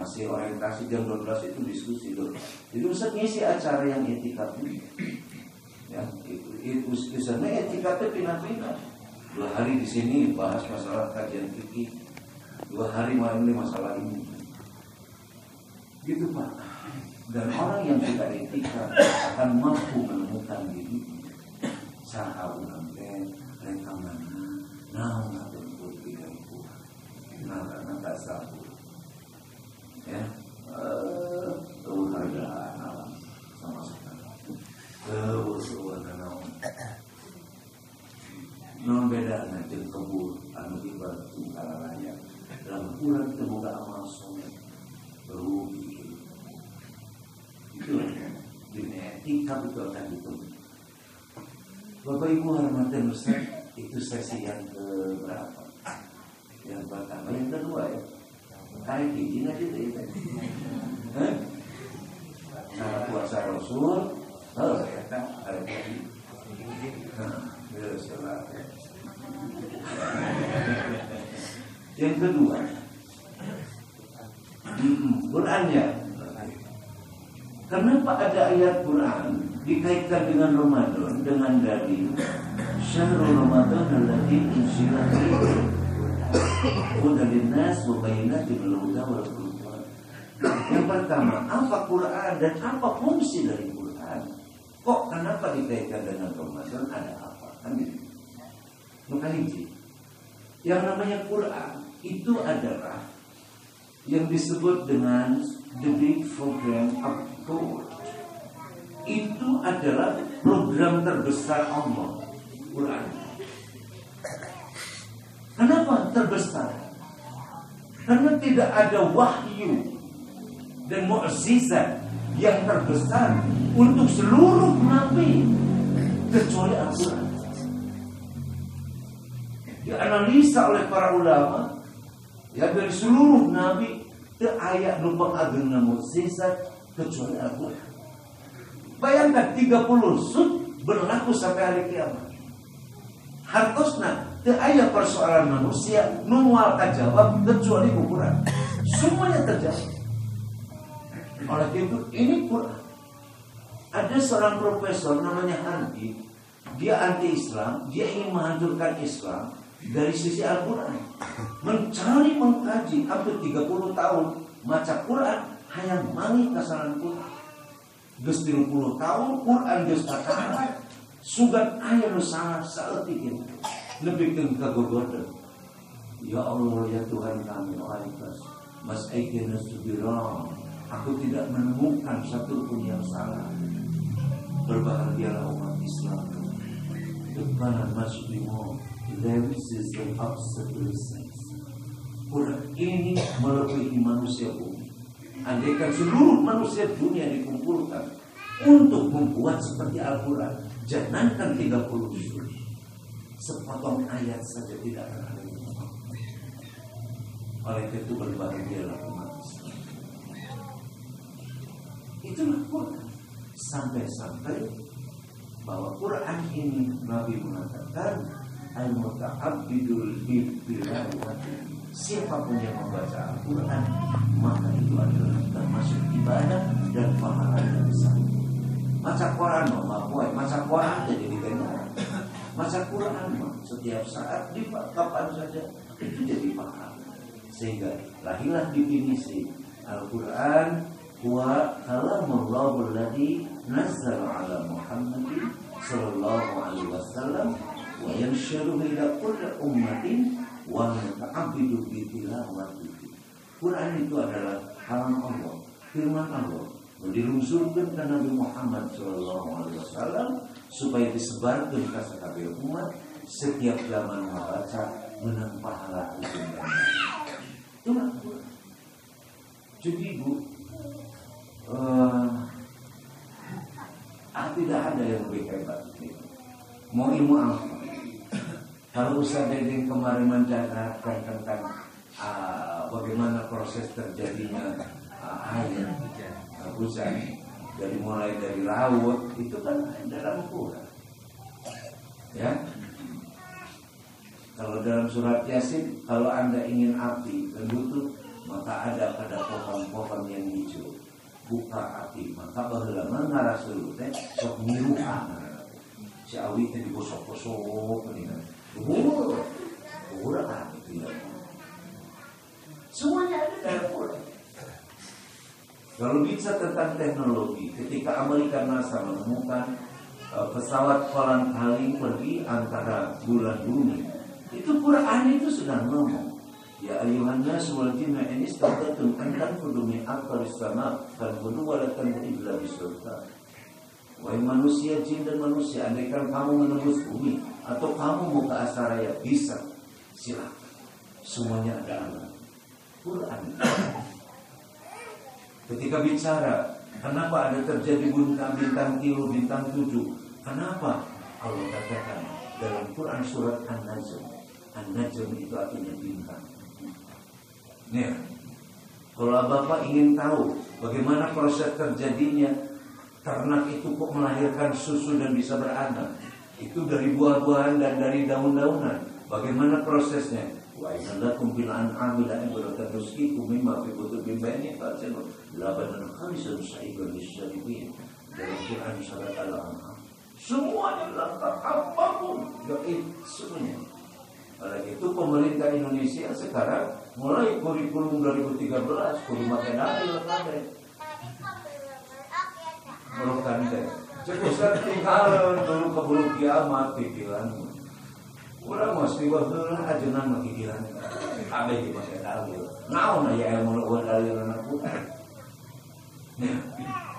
masih orientasi jam 12 itu diskusi loh. Itu Ustaz ngisi acara yang etika ini. Ya, itu Ustaznya etika itu pindah-pindah. 2 hari di sini bahas masalah kajian fikih, 2 hari malam ini masalah ini. Gitu Pak. Dan orang yang sudah etika akan mampu menemukan diri. Saha urang teh rekaman naon ngatur pikiranku. Nah tak sabu. Ya, hargaan alam sama sekali. Sebuah naon. Non beda jeung kebun anu ibarat tungkala raya. Dalam urang teu boga amal soleh. Rugi. Itu etika itu akan ditunggu. Bapak Ibu hormatan Ustaz, itu sesi yang keberapa? Yang pertama, yang kedua ya. Kayak gini aja deh. Cara puasa Rasul, kata ada gini. Yang kedua, Qurannya. Kenapa ada ayat Quran dikaitkan dengan Ramadan dengan dalil Syahrul Ramadan alladzi unzila fihi hudan linnas wa bayyinatin minal huda wal furqan. Yang pertama, apa Quran dan apa fungsi dari Quran? Kok kenapa dikaitkan dengan Ramadan? Ada apa? Kan gitu. Maka yang namanya Quran itu adalah yang disebut dengan the big program of God. Itu adalah program terbesar Allah, Quran. Kenapa terbesar? Karena tidak ada wahyu dan mukjizat yang terbesar untuk seluruh nabi kecuali Al-Quran. Dianalisa oleh para ulama, ya dari seluruh nabi teu aya nu pangageuna mukjizat kecuali Al-Quran. Bayangkan 30 sud berlaku sampai hari kiamat. Hartosna teu aya persoalan manusia nu moal kajawab kecuali Quran. Semuanya terjawab. Oleh itu ini Quran. Ada seorang profesor namanya Hardy. Dia anti Islam, dia ingin menghancurkan Islam dari sisi Al-Quran. Mencari mengkaji hampir 30 tahun maca Quran hanya mangi kesalahan Quran. Geus 30 tahun Quran geus katakan sugan aya nu salah saeutik ieu. Lebihkeun ka gogodeun. Ya Allah ya Tuhan kami wahaikas. Mas aikena subirah. Aku tidak menemukan satu pun yang salah. Berbahagialah umat Islam. Depanan muslimu. There is an absolute sense. Quran ini melebihi manusia bumi. Andaikan seluruh manusia dunia dikumpulkan untuk membuat seperti Al-Quran, jangankan 30 juz, sepotong ayat saja tidak akan ada. Oleh itu berbahagialah umat Islam. Itulah Quran. Sampai-sampai bahwa Quran ini Nabi mengatakan al-muta'abbidul bilawati. Siapapun yang membaca Al-Quran, maka itu adalah termasuk ibadah dan pahala yang besar. Maca Quran, maca Quran jadi diterima. Maca Quran setiap saat di kapan saja itu jadi pahala. Sehingga lahirlah definisi Al-Quran huwa kalamullahu alladzi nazzala ala Muhammadin sallallahu alaihi wasallam wa yanshiru ila kulli ummatin wa ta'abbidu bi tilawatihi. Quran itu adalah kalam Allah, firman Allah, dilungsurkeun ka Nabi Muhammad sallallahu alaihi wasallam supaya disebarkeun ka sakabeh umat setiap zaman membaca menang pahala itu. Itulah Quran. Jadi Bu, tidak ada yang lebih hebat. Mau ilmu apa? Kalau Ustaz Dedeng kemarin menceritakan tentang bagaimana proses terjadinya air hujan, dari mulai dari laut, itu kan dalam Quran. Ya. Kalau dalam surat Yasin, kalau Anda ingin api dan butuh, maka ada pada pohon-pohon buka hati maka baheula mah ngaraseul teh sok ngiruhan si awi teh digosok-gosok geuningan udah gitu ya. Semuanya ada dalam Quran. Kalau bicara tentang teknologi, ketika Amerika NASA menemukan pesawat kolang kaling pergi antara bulan bumi, itu Quran itu sudah ngomong. Ya ayuhan nas wal jinna in istata'tum an tanfudu min aqtaris sama' fanfudu wa la tanfudu illa bisultan. Wahai manusia, jin dan manusia, andaikan kamu menembus bumi atau kamu mau ke Asaraya, bisa, silakan. Semuanya ada alam Quran. Ketika bicara, kenapa ada terjadi bintang tilu, bintang 7? Kenapa? Allah katakan dalam Quran surat An-Najm. An-Najm itu artinya bintang. Nih, kalau Bapak ingin tahu bagaimana proses terjadinya ternak itu kok melahirkan susu dan bisa beranak, itu dari buah-buahan dan dari daun-daunan. Bagaimana prosesnya? Wa innallakum bil an'ami la ibratan tusqikum mimma fi butun bani fa'al labanan khalisan sa'iban lisyaribin. Dalam Quran surat Al-An'am semuanya lengkap, apapun gaib semuanya. Oleh itu pemerintah Indonesia sekarang mulai kurikulum 2013 kudu make dalil kabeh. Merukan teh. Cek Ustaz tinggal dulu ke bulu kiamat pikiran. Urang mesti baheula ajeunna mah pikiran. Kabeh di make dalil. Naon aya ilmu dalil anak Quran. Nah,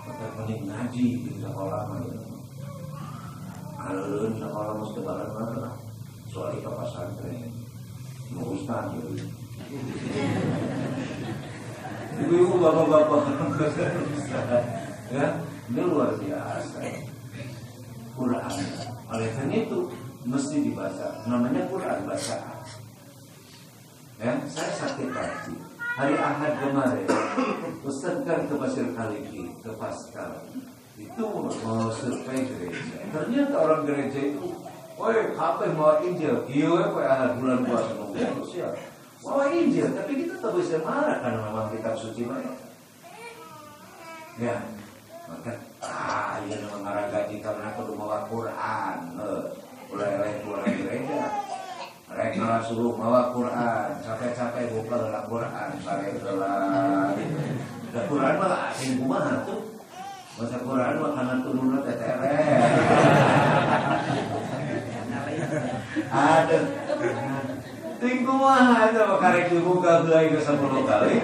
maka mending ngaji di sekolah mah. Alun sekolah mesti bareng lah. Soal itu pesantren, mau ustaz gitu. Ibu-ibu, bapak-bapak, ya, ini luar biasa. Quran, oleh karena itu mesti dibaca. Namanya Quran bacaan. Ya, saya sakit hati. Hari Ahad kemarin, Ustaz kan ke Pasir Kaliki, ke Pascal. Itu mau survei gereja. Ternyata orang gereja itu, woi, kapan mau Injil? Iya, Ahad bulan puasa nunggu ya. Mau Injil, tapi kita tak bisa marah karena memang kitab suci banyak. Ya, maka ya memang marah gaji karena aku mau Quran. Mulai pulang gereja. Mereka suruh bawa Quran, capek-capek buka Quran, sare gelar. Da Quran mah asing kumaha tuh. Baca Quran mah kana turunna tetere. Ada. Ting kumaha eta mah karek dibuka deui ke 10 kali.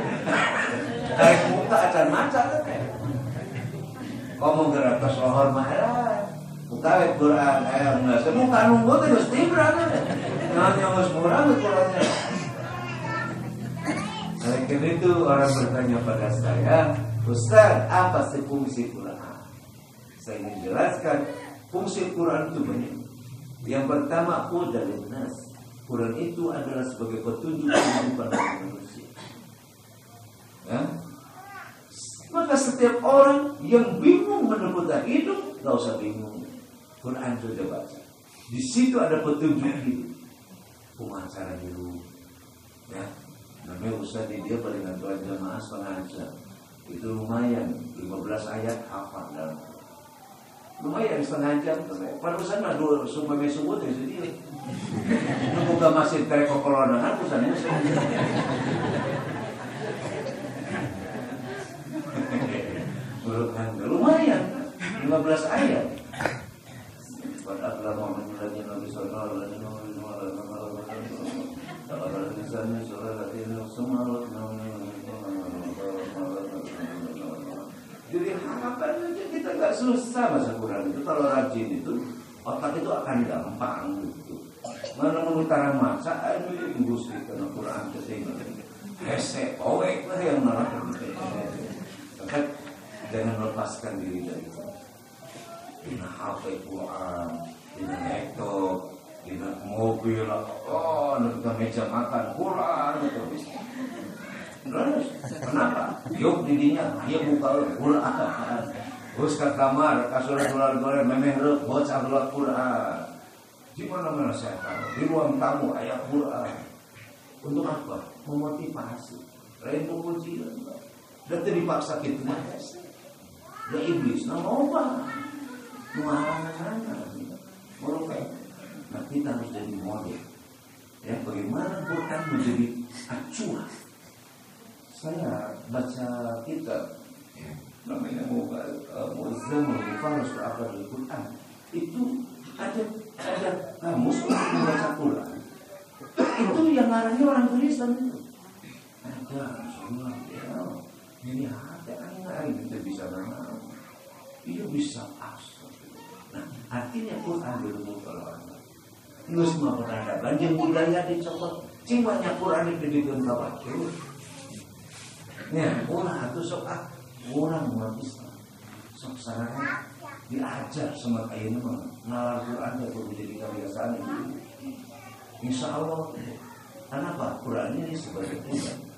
Karek buka acan maca teh. Ngomong gerak ke sohor mah buka Quran aya geus muka nunggu teh geus tibra teh. Nanya geus murah Qurannya. Oleh karena itu orang bertanya pada saya, Ustaz, apa sih fungsi Quran? Saya ingin jelaskan fungsi Quran itu banyak. Yang pertama, hudan linnas. Quran itu adalah sebagai petunjuk kehidupan manusia. Ya? Maka setiap orang yang bingung menemukan hidup, gak usah bingung. Quran sudah baca. Di situ ada petunjuk hidup. Pengacara hidup. Ya. Namanya Ustaz dia paling tuan jamaah setengah jam. Itu lumayan, 15 ayat hafal dalam. Lumayan setengah jam. Pada Ustaz mah dua sumpah mesubut ya sedih. Nunggu ke masjid kayak kokolonan Ustaznya. Lumayan, 15 ayat. Pada adalah Muhammadin Nabi sallallahu alaihi wasallam. Jadi harapan aja kita gak susah bahasa Quran itu. Kalau rajin itu otak itu akan gampang gitu. Mana mengutara maca ini gusti karena Quran ketinggalan. Hese owek lah yang narakan. Jangan lepaskan diri dari itu. Dina HP Quran, dina laptop, dina mobil, nanti meja makan Quran itu bisa. Kenapa? Yuk didinya, ayo buka Quran. Terus ke kamar, kasur keluar memeh baca Quran. Di mana-mana saya tahu, di ruang tamu ayat Quran. Untuk apa? Memotivasi. Lain pengujian. Dan dipaksa gitu. Ya iblis, nah mau apa? Mengalahkan sana, mau apa? Nah kita harus jadi model. Ya, bagaimana Quran menjadi acuan. Saya baca kitab namanya Mu'azzamul Mufarras Al Quran. Itu ada kamus untuk membaca Quran. Itu yang ngarangnya orang Kristen itu. Ada semua ya. Ini ada anak kita bisa nama. Iya bisa asal. Nah, artinya Quran dulu kalau orang. Itu semua peradaban yang budaya dicopot. Cimanya Quran itu dibentuk. Ya, orang itu sok orang umat Islam. Sok sarana diajar sama kayak ini ngalar Quran itu menjadi kebiasaan itu. Insya Allah. Kenapa? Quran ini sebagai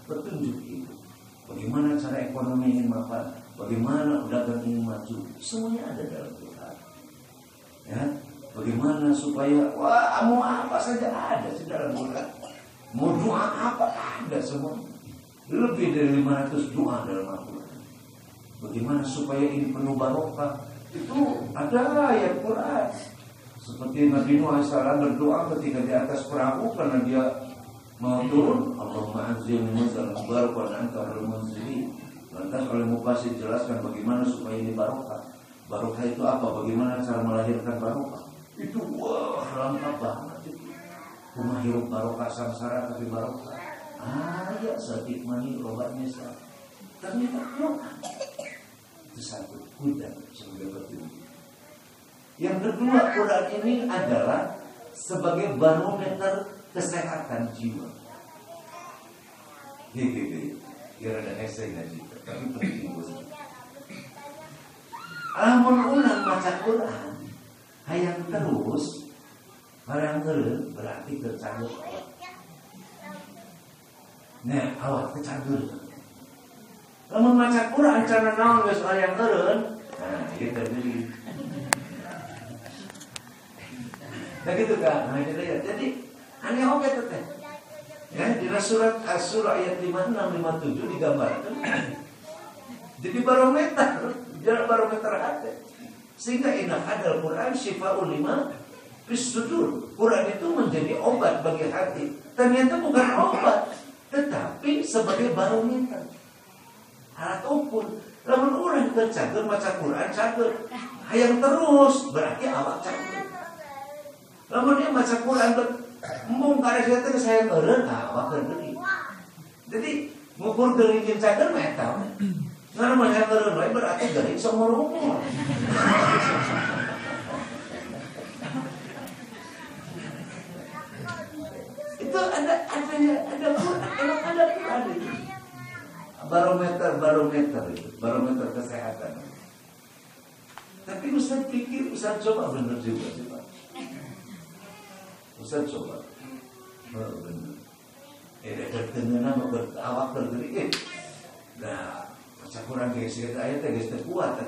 petunjuk itu. Bagaimana cara ekonomi ini mapan, bagaimana dagang ini maju, semuanya ada dalam Quran. Ya, bagaimana supaya mau apa saja ada di dalam Quran. Mau doa apa ada semua. Lebih dari 500 doa dalam Al-Quran. Bagaimana supaya ini penuh barokah? Itu ada ayat Quran. Seperti Nabi Nuh AS berdoa ketika di atas perahu karena dia mau turun. Allahumma anzilni munzalan mubarakan anta khairul munzilin. Lantas oleh Mufassir jelaskan bagaimana supaya ini barokah. Barokah itu apa? Bagaimana cara melahirkan barokah? Itu lengkap banget itu. Rumah hirup barokah samsara tapi barokah. Ya sakit mani obatnya sah. Ternyata Quran itu satu kuda sebagai petunjuk. Yang kedua, Quran ini adalah sebagai barometer kesehatan jiwa. Gitu. Biar ada esainya juga, tapi penting banget. Amun ulang baca Quran, hayang terus, barang berarti tercampur. Nah, awak kecampur. Kalau membaca Quran cara naon geus hayang eureun, nah ieu tadi. Nah gitu kan, nah itu ya. Jadi aneh oke teh. Ya, di surat Asy-Syura ayat 56 57 digambarkan. Jadi barometer hati. Sehingga inna hadal Quran syifa'ul lima fis sudur. Quran itu menjadi obat bagi hati. Ternyata bukan obat, tetapi sebagai barometer. Alat ukur. Lamun urang tercager baca Quran cager. Hayang terus berarti awak cager. Lamun dia baca Quran mung karek teh saya eureun awak deui. Jadi ngukur geuning jeung cager mah eta. Ngan mah hayang eureun we berarti geuning seumur umur. Itu ada Quran itu. Barometer kesehatan. Tapi Ustaz pikir, Ustaz coba bener juga sih Pak. Ustaz coba, bener. Terkena mau awak tergeri. Nah, baca Quran guys, ayat guys terkuat,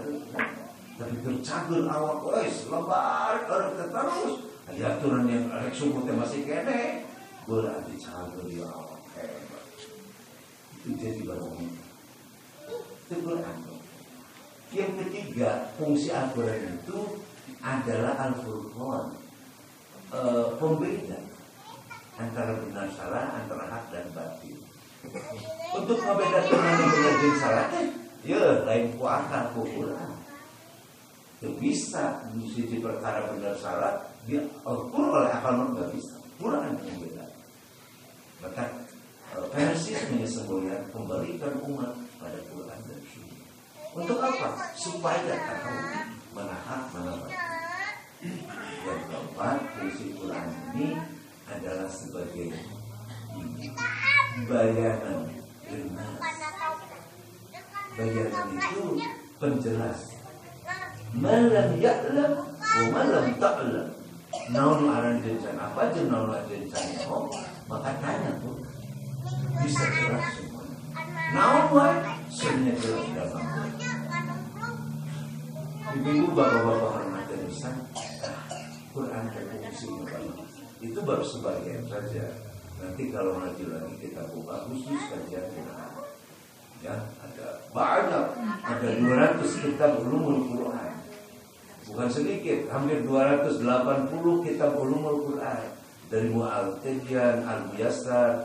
tapi tercagur awak guys, lebar terus. Ada aturan yang sumutnya masih kene, berarti cagur ya awak hebat. Itu jadi barometer. Itu Quran. Yang ketiga, fungsi Al-Quran itu adalah Al-Furqan, pembeda antara benar salah, antara hak dan batil. Untuk membedakan mana benar dan salah, ya lain ku akal ku Quran. Itu bisa di sisi perkara benar salah diukur oleh akal nggak bisa. Quran yang beda. Maka Persis menyesembunyikan kembalikan umat pada Quran dan Sunnah. Untuk apa? Supaya tahu mana hak mana batil. Yang keempat, fungsi Quran ini adalah sebagai bayanan linnas. Bayanan itu penjelas. Malam ya'lam wa malam ta'lam. Naon aran jencan apa aja naon jencan maka tanya tuh bisa jelas semua. Naon wae sebenarnya jelas dalam. Ibu bapak-bapak hormatan Ustaz, Quran fungsinya banyak. Itu baru sebagian saja. Nanti kalau maju lagi kita buka khusus kajian Quran. Ya, ada banyak, ada 200 kitab ulumul Quran. Bukan sedikit, hampir 280 kitab ulumul Quran. Dari Mu'al-Tibyan, Al-Muyassar,